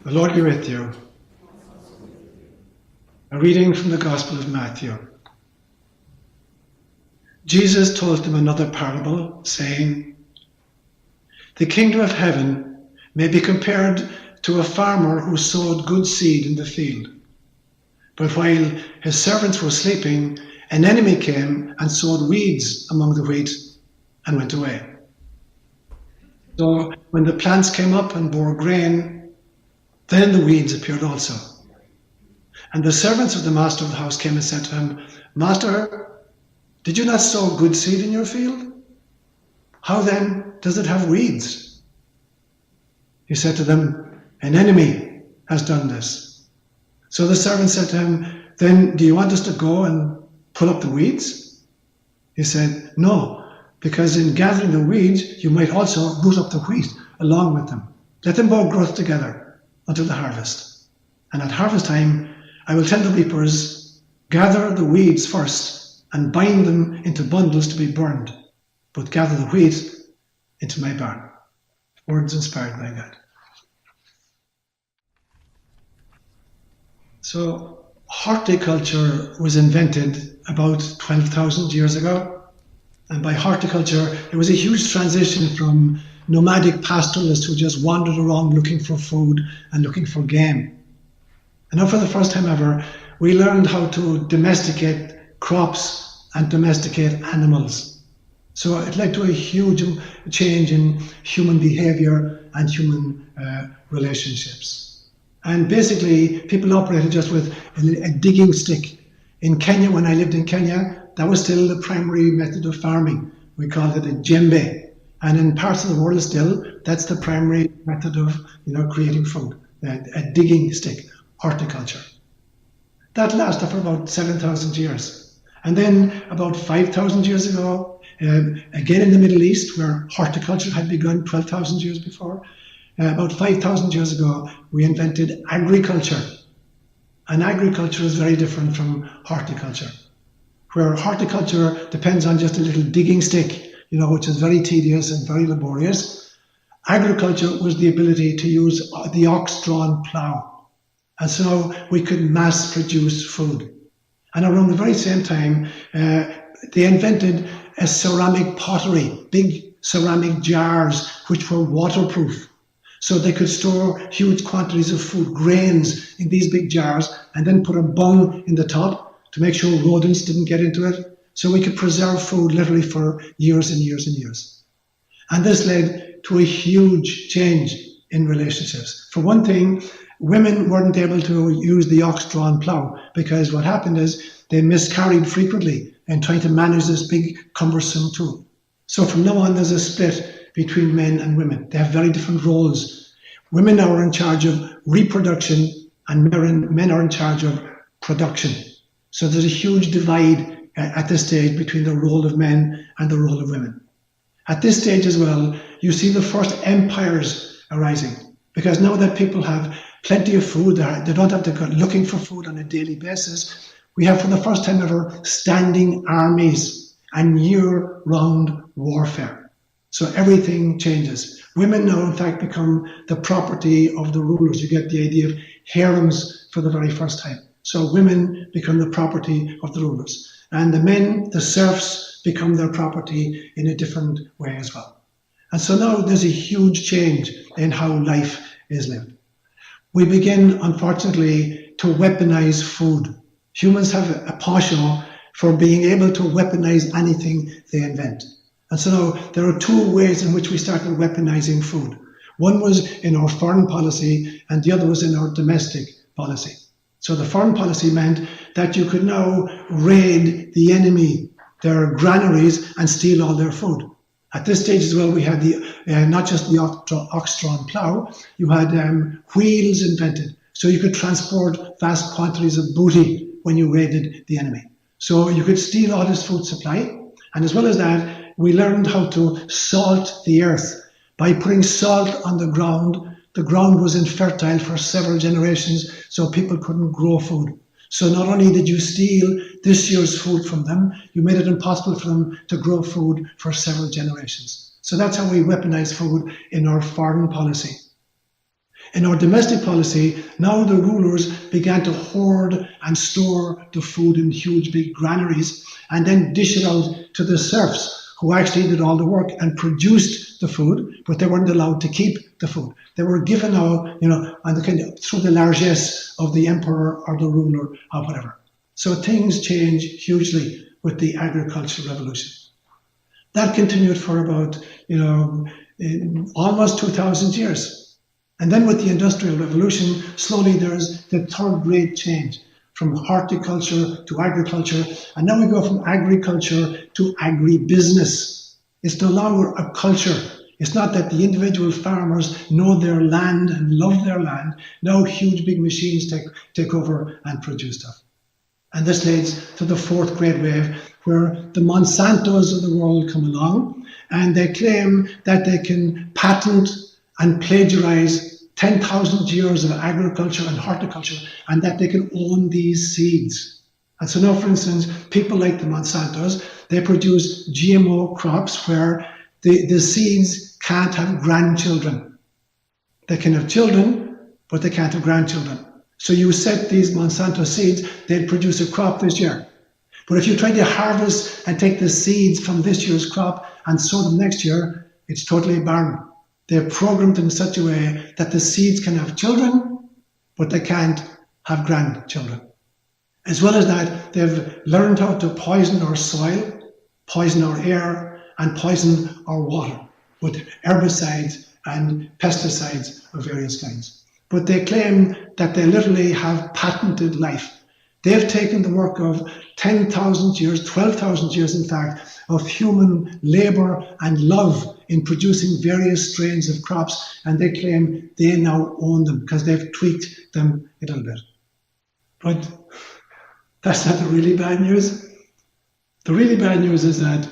The Lord be with you. A reading from the Gospel of Matthew. Jesus told them another parable, saying, "The kingdom of heaven may be compared to a farmer who sowed good seed in the field. But while his servants were sleeping, an enemy came and sowed weeds among the wheat and went away. So when the plants came up and bore grain, then the weeds appeared also. And the servants of the master of the house came and said to him, 'Master, did you not sow good seed in your field? How then does it have weeds?' He said to them, 'An enemy has done this.' So the servant said to him, 'Then do you want us to go and pull up the weeds?' He said, 'No, because in gathering the weeds, you might also root up the wheat along with them. Let them both grow together until the harvest. And at harvest time, I will tell the reapers, gather the weeds first and bind them into bundles to be burned, but gather the wheat into my barn.'" Words inspired by God. So horticulture was invented about 12,000 years ago. And by horticulture, it was a huge transition from nomadic pastoralists who just wandered around looking for food and looking for game. And now for the first time ever, we learned how to domesticate crops and domesticate animals. So it led to a huge change in human behavior and human relationships. And basically, people operated just with a digging stick. In Kenya, when I lived in Kenya, that was still the primary method of farming. We called it a djembe. And in parts of the world still, that's the primary method of creating food, a digging stick, horticulture. That lasted for about 7,000 years. And then about 5,000 years ago, again in the Middle East, where horticulture had begun 12,000 years before, about 5,000 years ago, we invented agriculture. And agriculture is very different from horticulture, where horticulture depends on just a little digging stick, which is very tedious and very laborious. Agriculture was the ability to use the ox-drawn plough. And so we could mass produce food. And around the very same time, they invented a ceramic pottery, big ceramic jars, which were waterproof. So they could store huge quantities of food, grains, in these big jars, and then put a bung in the top to make sure rodents didn't get into it. So we could preserve food literally for years and years and years. And this led to a huge change in relationships. For one thing, women weren't able to use the ox-drawn plough because what happened is they miscarried frequently in trying to manage this big, cumbersome tool. So from now on, there's a split between men and women. They have very different roles. Women are in charge of reproduction and men are in charge of production. So there's a huge divide at this stage between the role of men and the role of women. At this stage as well, you see the first empires arising, because now that people have plenty of food, they don't have to go looking for food on a daily basis. We have for the first time ever standing armies and year-round warfare. So everything changes. Women now in fact become the property of the rulers. You get the idea of harems for the very first time. So women become the property of the rulers. And the men, the serfs, become their property in a different way as well. And so now there's a huge change in how life is lived. We begin, unfortunately, to weaponize food. Humans have a penchant for being able to weaponize anything they invent. And so now there are two ways in which we started weaponizing food. One was in our foreign policy and the other was in our domestic policy. So the foreign policy meant that you could now raid the enemy, their granaries, and steal all their food. At this stage as well, we had not just the ox-drawn plough, you had wheels invented. So you could transport vast quantities of booty when you raided the enemy. So you could steal all his food supply. And as well as that, we learned how to salt the earth. By putting salt on the ground was infertile for several generations, so people couldn't grow food. So not only did you steal this year's food from them, you made it impossible for them to grow food for several generations. So that's how we weaponize food in our foreign policy. In our domestic policy, now the rulers began to hoard and store the food in huge big granaries and then dish it out to the serfs who actually did all the work and produced the food, but they weren't allowed to keep the food. They were given out, and through the largesse of the emperor or the ruler or whatever. So things change hugely with the agricultural revolution. That continued for about, almost 2,000 years. And then with the Industrial Revolution, slowly there's the third great change from horticulture to agriculture. And now we go from agriculture to agribusiness. It's no longer a culture. It's not that the individual farmers know their land and love their land. Now huge big machines take over and produce stuff. And this leads to the fourth great wave, where the Monsantos of the world come along and they claim that they can patent and plagiarize 10,000 years of agriculture and horticulture, and that they can own these seeds. And so now, for instance, people like the Monsantos, they produce GMO crops where the seeds can't have grandchildren. They can have children, but they can't have grandchildren. So you set these Monsanto seeds, they'll produce a crop this year. But if you try to harvest and take the seeds from this year's crop and sow them next year, it's totally barren. They're programmed in such a way that the seeds can have children, but they can't have grandchildren. As well as that, they've learned how to poison our soil, poison our air, and poison our water with herbicides and pesticides of various kinds. But they claim that they literally have patented life. They've taken the work of 10,000 years, 12,000 years in fact, of human labor and love in producing various strains of crops, and they claim they now own them because they've tweaked them a little bit. But that's not the really bad news. The really bad news is that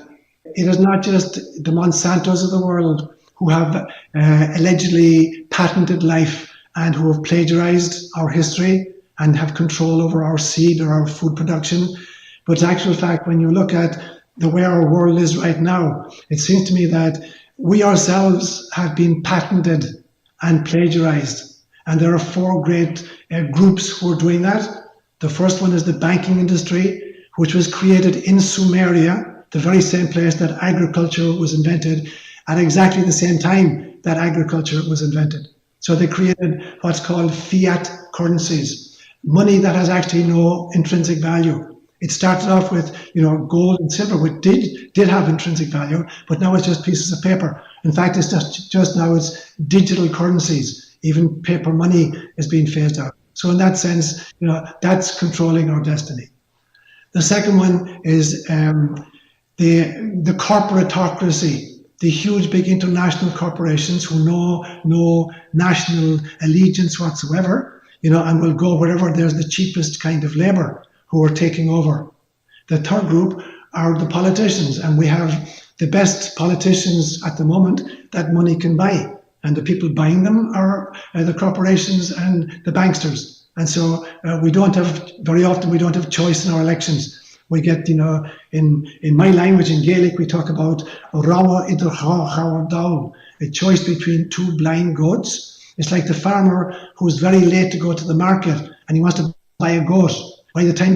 it is not just the Monsantos of the world who have allegedly patented life and who have plagiarized our history and have control over our seed or our food production. But in actual fact, when you look at the way our world is right now, it seems to me that we ourselves have been patented and plagiarized. And there are four great groups who are doing that. The first one is the banking industry, which was created in Sumeria, the very same place that agriculture was invented, at exactly the same time that agriculture was invented. So they created what's called fiat currencies, money that has actually no intrinsic value. It started off with, gold and silver, which did have intrinsic value, but now it's just pieces of paper. In fact, it's just now it's digital currencies. Even paper money is being phased out. So in that sense, that's controlling our destiny. The second one is the corporatocracy, the huge big international corporations who know no national allegiance whatsoever, and will go wherever there's the cheapest kind of labor, who are taking over. The third group are the politicians, and we have the best politicians at the moment that money can buy. And the people buying them are the corporations and the banksters. And so very often we don't have choice in our elections. We get, in my language, in Gaelic, we talk about rawa idir ha, a choice between two blind goats. It's like the farmer who's very late to go to the market and he wants to buy a goat. By the time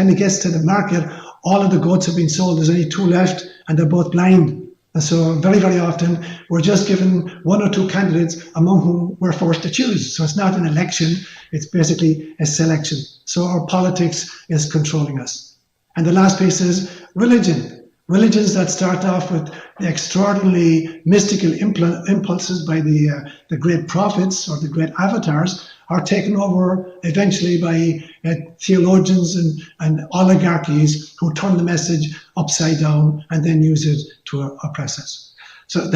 he gets to the market, all of the goats have been sold. There's only two left, and they're both blind. And so very, very often, we're just given one or two candidates among whom we're forced to choose. So it's not an election, it's basically a selection. So our politics is controlling us. And the last piece is religion. Religions that start off with the extraordinarily mystical impulses by the great prophets or the great avatars are taken over eventually by theologians and oligarchies who turn the message upside down and then use it to oppress us. So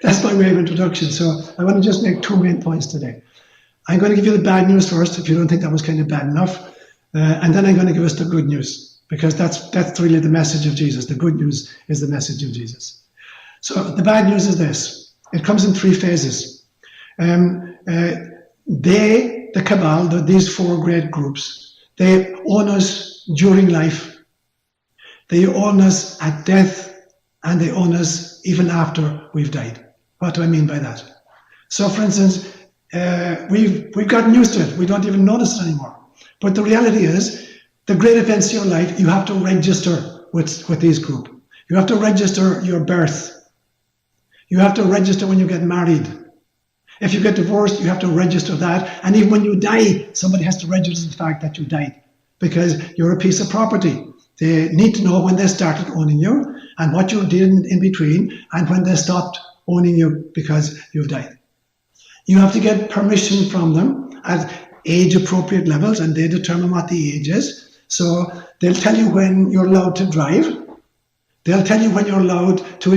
that's my way of introduction. So I want to just make two main points today. I'm going to give you the bad news first, if you don't think that was kind of bad enough, and then I'm going to give us the good news, because that's really the message of Jesus. The good news is the message of Jesus. So the bad news is this. It comes in three phases. The Cabal, these four great groups, they own us during life. They own us at death, and they own us even after we've died. What do I mean by that? So, for instance, We've gotten used to it. We don't even notice it anymore. But the reality is, the great events of your life, you have to register with these group. You have to register your birth. You have to register when you get married. If you get divorced, you have to register that. And even when you die, somebody has to register the fact that you died, because you're a piece of property. They need to know when they started owning you and what you did in between and when they stopped owning you because you've died. You have to get permission from them at age appropriate levels, and they determine what the age is. So they'll tell you when you're allowed to drive. They'll tell you when you're allowed to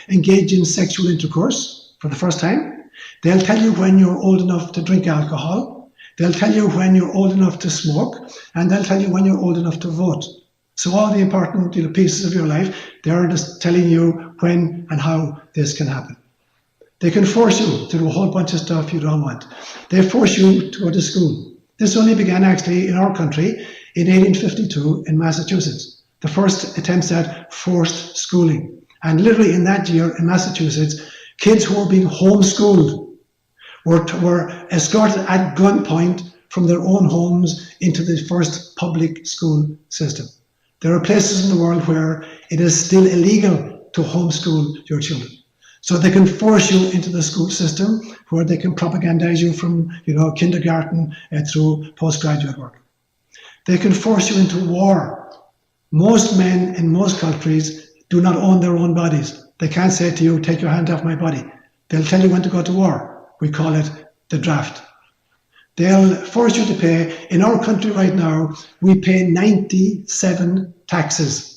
engage in sexual intercourse for the first time. They'll tell you when you're old enough to drink alcohol. They'll tell you when you're old enough to smoke, and they'll tell you when you're old enough to vote. So all the important pieces of your life, they're just telling you when and how this can happen. They can force you to do a whole bunch of stuff you don't want. They force you to go to school. This only began actually in our country in 1852 in Massachusetts. The first attempts at forced schooling. And literally in that year in Massachusetts, kids who were being homeschooled were escorted at gunpoint from their own homes into the first public school system. There are places in the world where it is still illegal to homeschool your children. So they can force you into the school system where they can propagandize you from kindergarten through postgraduate work. They can force you into war. Most men in most countries do not own their own bodies. They can't say to you, take your hand off my body. They'll tell you when to go to war. We call it the draft. They'll force you to pay. In our country right now, we pay 97 taxes.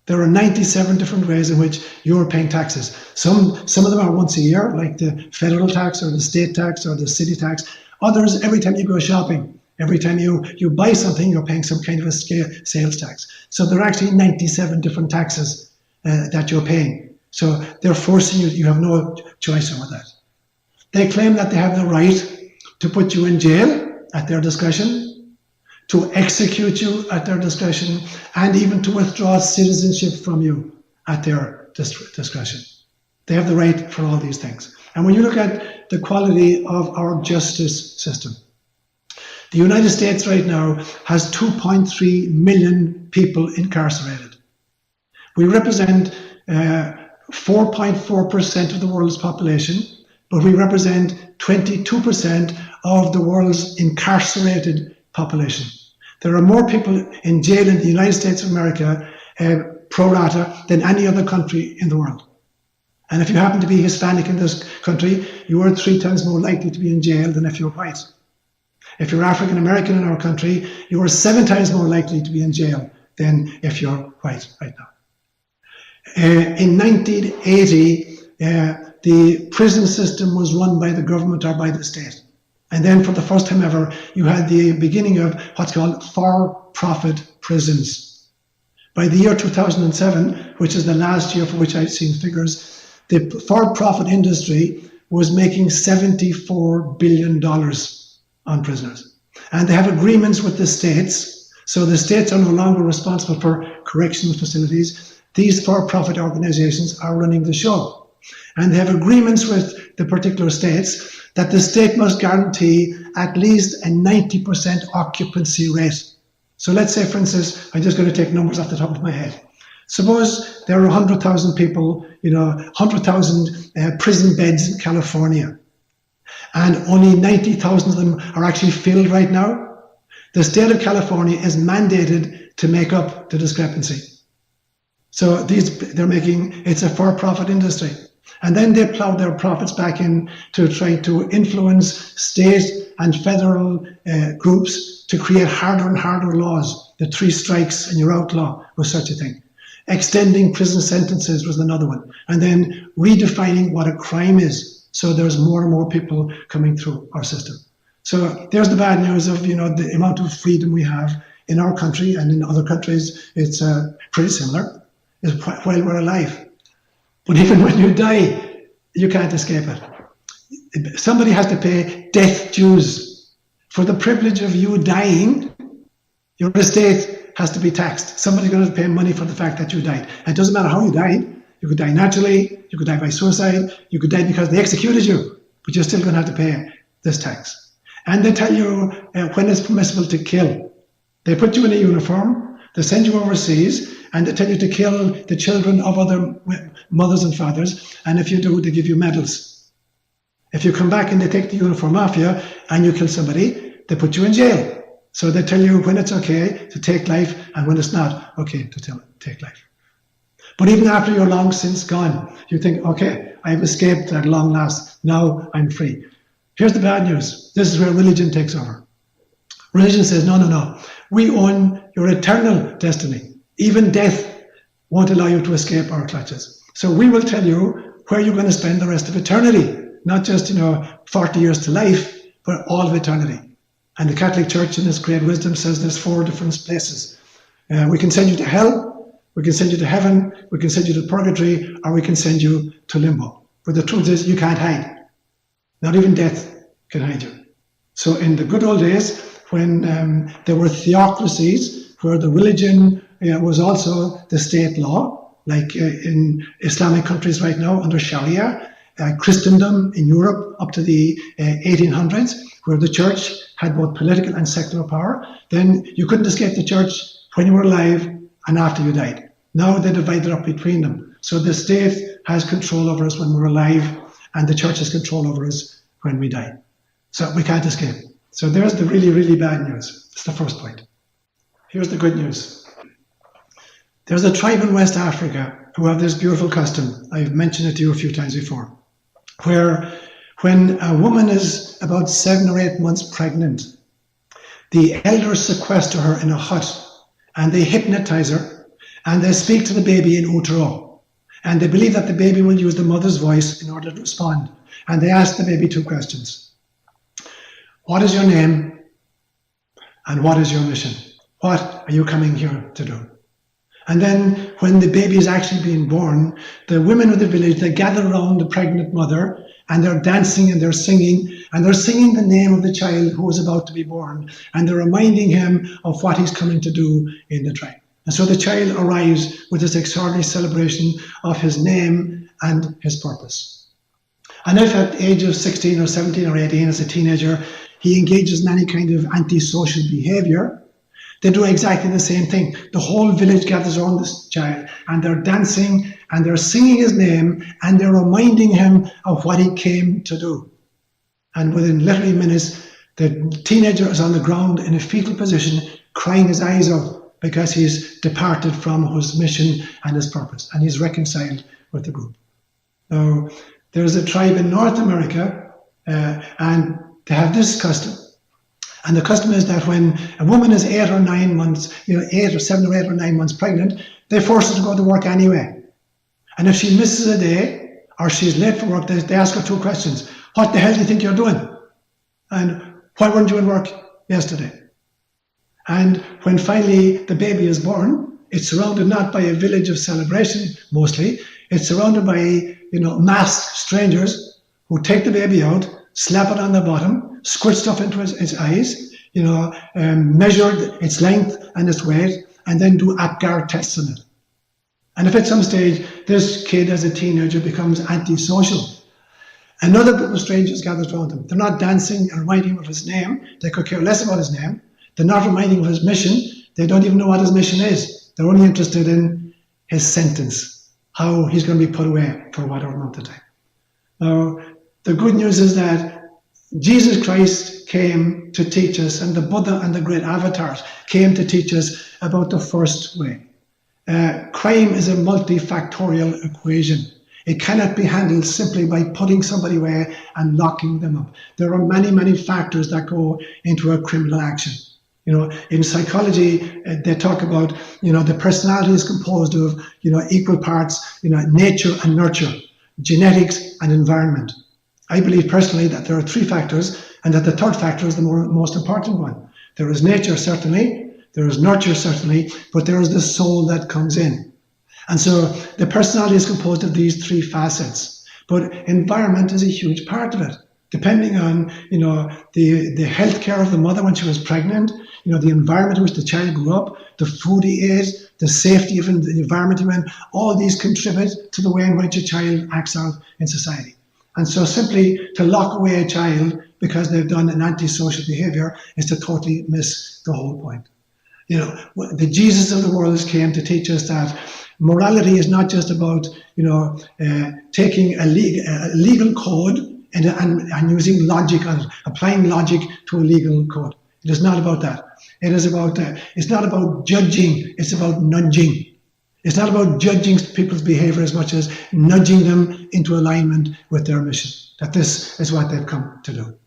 There are 97 different ways in which you're paying taxes. Some of them are once a year, like the federal tax or the state tax or the city tax. Others, every time you go shopping, every time you buy something, you're paying some kind of a sales tax. So there are actually 97 different taxes that you're paying. So they're forcing you, you have no choice over that. They claim that they have the right to put you in jail at their discretion, to execute you at their discretion, and even to withdraw citizenship from you at their discretion. They have the right for all these things. And when you look at the quality of our justice system, the United States right now has 2.3 million people incarcerated. We represent 4.4% of the world's population, but we represent 22% of the world's incarcerated population. There are more people in jail in the United States of America pro rata than any other country in the world. And if you happen to be Hispanic in this country, you are 3 times more likely to be in jail than if you're white. If you're African American in our country, you are 7 times more likely to be in jail than if you're white right now. In 1980, the prison system was run by the government or by the state. And then for the first time ever, you had the beginning of what's called for-profit prisons. By the year 2007, which is the last year for which I've seen figures, the for-profit industry was making $74 billion on prisoners. And they have agreements with the states, so the states are no longer responsible for correctional facilities. These for-profit organizations are running the show. And they have agreements with the particular states that the state must guarantee at least a 90% occupancy rate. So let's say, for instance, I'm just going to take numbers off the top of my head. Suppose there are 100,000 people, 100,000 prison beds in California, and only 90,000 of them are actually filled right now. The state of California is mandated to make up the discrepancy. So it's a for-profit industry. And then they plow their profits back in to try to influence state and federal groups to create harder and harder laws. The 3 strikes and you're outlaw was such a thing. Extending prison sentences was another one. And then redefining what a crime is. So there's more and more people coming through our system. So there's the bad news of, the amount of freedom we have in our country, and in other countries it's pretty similar, is while we're alive. But even when you die, you can't escape it. Somebody has to pay death dues. For the privilege of you dying, your estate has to be taxed. Somebody's going to pay money for the fact that you died. And it doesn't matter how you died. You could die naturally, you could die by suicide, you could die because they executed you. but you're still going to have to pay this tax. And they tell you when it's permissible to kill. They put you in a uniform, they send you overseas, and they tell you to kill the children of other mothers and fathers, and if you do, they give you medals. If you come back and they take the uniform off you and you kill somebody, they put you in jail. So they tell you when it's okay to take life and when it's not okay to take life. But even after you're long since gone, you think, okay, I've escaped at long last, now I'm free. Here's the bad news. This is where religion takes over. Religion says, no, we own your eternal destiny. Even death won't allow you to escape our clutches. So we will tell you where you're going to spend the rest of eternity. Not just, 40 years to life, but all of eternity. And the Catholic Church in its great wisdom says there's 4 different places. We can send you to hell, we can send you to heaven, we can send you to purgatory, or we can send you to limbo. But the truth is, you can't hide. Not even death can hide you. So in the good old days, when there were theocracies, where the religion was also the state law, like in Islamic countries right now under Sharia, Christendom in Europe up to the 1800s, where the church had both political and secular power, then you couldn't escape the church when you were alive and after you died. Now they divided up between them. So the state has control over us when we're alive, and the church has control over us when we die. So we can't escape. So there's the really, really bad news. That's the first point. Here's the good news. There's a tribe in West Africa who have this beautiful custom. I've mentioned it to you a few times before, where when a woman is about 7 or 8 months pregnant, the elders sequester her in a hut and they hypnotize her and they speak to the baby in utero. And they believe that the baby will use the mother's voice in order to respond. And they ask the baby 2 questions. What is your name? And what is your mission? What are you coming here to do? And then when the baby is actually being born, the women of the village, they gather around the pregnant mother and they're dancing and they're singing the name of the child who is about to be born, and they're reminding him of what he's coming to do in the tribe. And so the child arrives with this extraordinary celebration of his name and his purpose. And if at the age of 16 or 17 or 18 as a teenager, he engages in any kind of antisocial behavior, they do exactly the same thing. The whole village gathers around this child and they're dancing and they're singing his name and they're reminding him of what he came to do. And within literally minutes, the teenager is on the ground in a fetal position, crying his eyes out because he's departed from his mission and his purpose, and he's reconciled with the group. Now, there's a tribe in North America, and they have this custom. And the custom is that when a woman is 8 or 9 months, 8 or 7 or 8 or 9 months pregnant, they force her to go to work anyway. And if she misses a day or she's late for work, they ask her 2 questions. What the hell do you think you're doing? And why weren't you in work yesterday? And when finally the baby is born, it's surrounded not by a village of celebration, mostly. It's surrounded by, masked strangers who take the baby out, slap it on the bottom, squirt stuff into its eyes, measure its length and its weight, and then do APGAR tests on it. And if at some stage this kid as a teenager becomes antisocial, another group of strangers gathers around him. They're not dancing and reminding him of his name. They could care less about his name. They're not reminding him of his mission. They don't even know what his mission is. They're only interested in his sentence, how he's going to be put away for whatever amount of time. Now, the good news is that Jesus Christ came to teach us, and the Buddha and the great avatars came to teach us about the first way. Crime is a multifactorial equation. It cannot be handled simply by putting somebody away and locking them up. There are many, many factors that go into a criminal action. In psychology, they talk about, the personality is composed of, equal parts, nature and nurture, genetics and environment. I believe personally that there are 3 factors, and that the 3rd factor is the most important one. There is nature, certainly. There is nurture, certainly. But there is the soul that comes in. And so the personality is composed of these 3 facets. But environment is a huge part of it. Depending on, the health care of the mother when she was pregnant, the environment in which the child grew up, the food he ate, the safety of the environment he went, all these contribute to the way in which a child acts out in society. And so simply to lock away a child because they've done an antisocial behavior is to totally miss the whole point. You know, the Jesus of the world came to teach us that morality is not just about, taking a legal code and using logic on it, applying logic to a legal code. It is not about that. It is about, it's not about judging, it's about nudging. It's not about judging people's behavior as much as nudging them into alignment with their mission, that this is what they've come to do.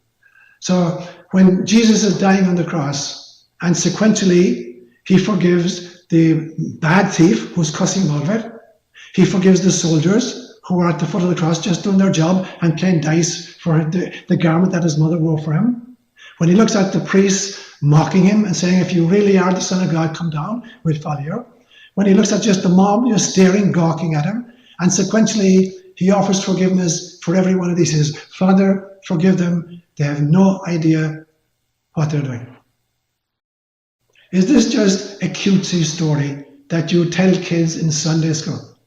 So when Jesus is dying on the cross, and sequentially he forgives the bad thief who's cussing Malvet, he forgives the soldiers who are at the foot of the cross just doing their job and playing dice for the garment that his mother wore for him. When he looks at the priests mocking him and saying, if you really are the Son of God, come down, we'll follow you. When he looks at just the mob just staring, gawking at him, and sequentially he offers forgiveness for every one of these. He says, Father, forgive them. They have no idea what they're doing. Is this just a cutesy story that you tell kids in Sunday school?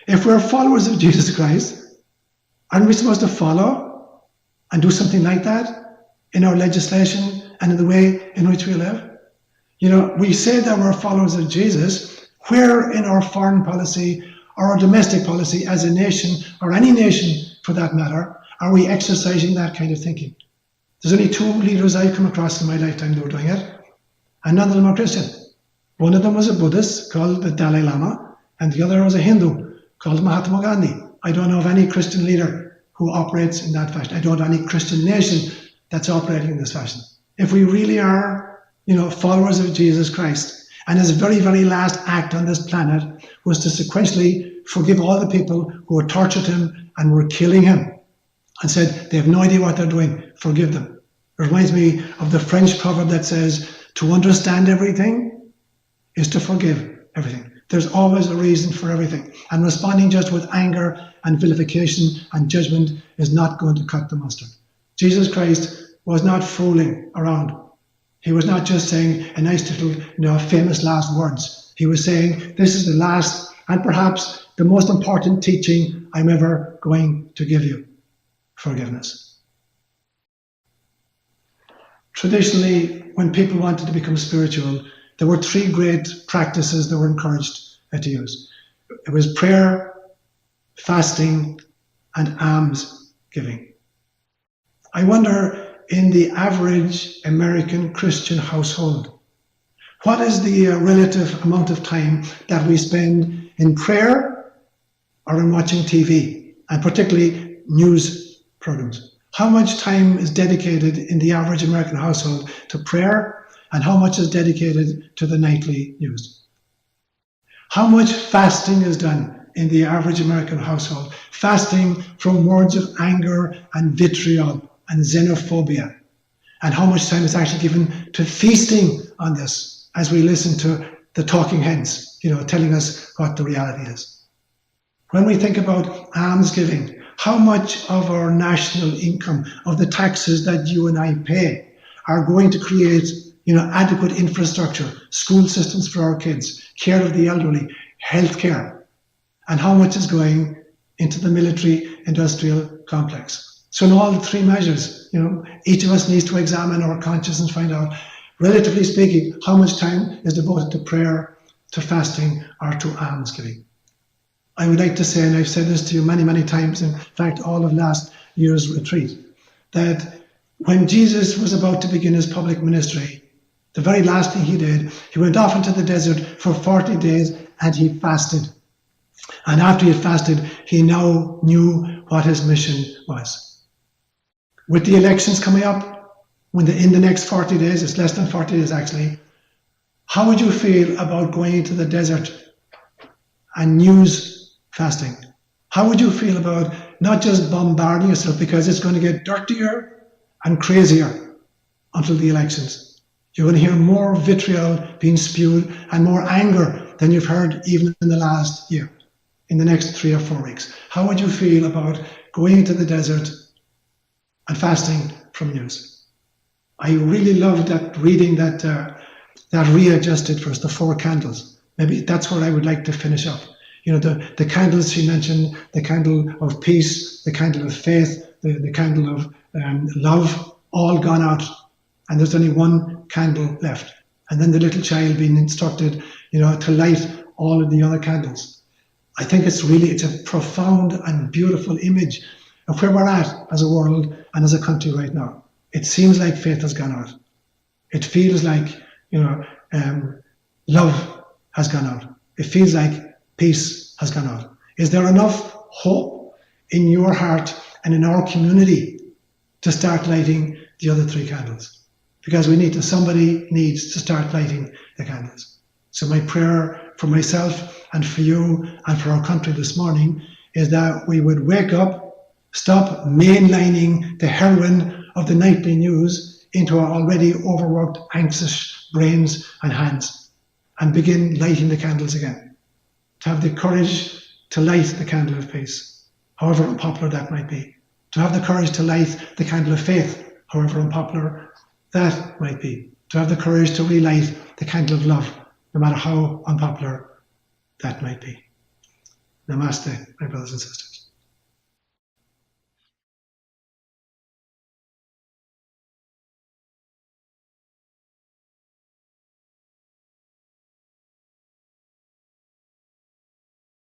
If we're followers of Jesus Christ, aren't we supposed to follow and do something like that in our legislation and in the way in which we live? You know, we say that we're followers of Jesus. Where in our foreign policy or our domestic policy as a nation, or any nation for that matter, are we exercising that kind of thinking? There's only two leaders I've come across in my lifetime that were doing it, and none of them are Christian. One of them was a Buddhist called the Dalai Lama, and the other was a Hindu called Mahatma Gandhi. I don't know of any Christian leader who operates in that fashion. I don't know any Christian nation that's operating in this fashion. If we really are, followers of Jesus Christ, and his very, very last act on this planet was to sequentially forgive all the people who had tortured him and were killing him, and said they have no idea what they're doing, forgive them. It reminds me of the French proverb that says, to understand everything is to forgive everything. There's always a reason for everything. And responding just with anger and vilification and judgment is not going to cut the mustard. Jesus Christ was not fooling around. He was not just saying a nice little, famous last words. He was saying, this is the last and perhaps the most important teaching I'm ever going to give you. Forgiveness. Traditionally, when people wanted to become spiritual, there were three great practices that were encouraged to use. It was prayer, fasting, and alms giving. I wonder, in the average American Christian household, what is the relative amount of time that we spend in prayer or in watching TV, and particularly news programs? How much time is dedicated in the average American household to prayer, and how much is dedicated to the nightly news? How much fasting is done in the average American household? Fasting from words of anger and vitriol and xenophobia. And how much time is actually given to feasting on this as we listen to the talking heads, telling us what the reality is. When we think about almsgiving, how much of our national income, of the taxes that you and I pay, are going to create adequate infrastructure, school systems for our kids, care of the elderly, healthcare, and how much is going into the military-industrial complex? So in all the three measures, each of us needs to examine our conscience and find out, relatively speaking, how much time is devoted to prayer, to fasting, or to almsgiving. I would like to say, and I've said this to you many, many times, in fact, all of last year's retreat, that when Jesus was about to begin his public ministry, the very last thing he did, he went off into the desert for 40 days and he fasted. And after he had fasted, he now knew what his mission was. With the elections coming up, in the next 40 days, it's less than 40 days actually, how would you feel about going into the desert and news fasting? How would you feel about not just bombarding yourself, because it's going to get dirtier and crazier until the elections? You're going to hear more vitriol being spewed and more anger than you've heard even in the last year, in the next 3 or 4 weeks. How would you feel about going into the desert and fasting from news? I really loved that reading that Ria just did for us, the 4 candles. Maybe that's where I would like to finish up. You know, the candles she mentioned, the candle of peace, the candle of faith, the candle of love, all gone out. And there's only one candle left. And then the little child being instructed, you know, to light all of the other candles. I think it's a profound and beautiful image of where we're at as a world and as a country right now. It seems like faith has gone out. It feels like, you know, love has gone out. It feels like peace has gone out. Is there enough hope in your heart and in our community to start lighting the other three candles? Because somebody needs to start lighting the candles. So my prayer for myself and for you and for our country this morning is that we would wake up, stop mainlining the heroin of the nightly news into our already overworked, anxious brains and hands, and begin lighting the candles again. To have the courage to light the candle of peace, however unpopular that might be. To have the courage to light the candle of faith, however unpopular that might be. To have the courage to relight the candle of love, no matter how unpopular that might be. Namaste, my brothers and sisters.